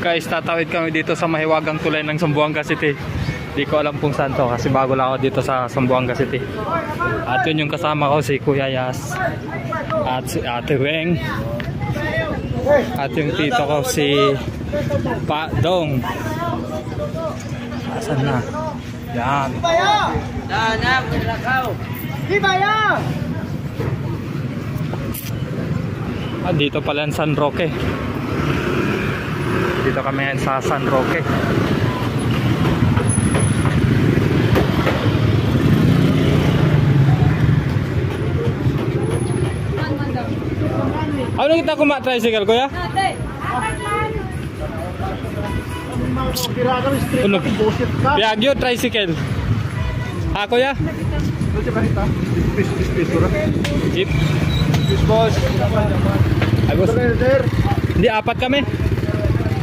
Guys, tatawid kami dito sa mahiwagang tulay ng Zamboanga City. Di ko alam kung saan to kasi bago lang ako dito sa Zamboanga City. At yun yung kasama ko, si Kuya Yas at si Ate Weng. At yung tito ko, si Pa Dong. Asan na? Yan. Ah, dito pala ang San Roque. Dito kami yan sa San Roque. Ano kita tricycle, kuya? Piagyo tricycle. Ah, kuya? Jeep. Boss. Hindi, apat kami.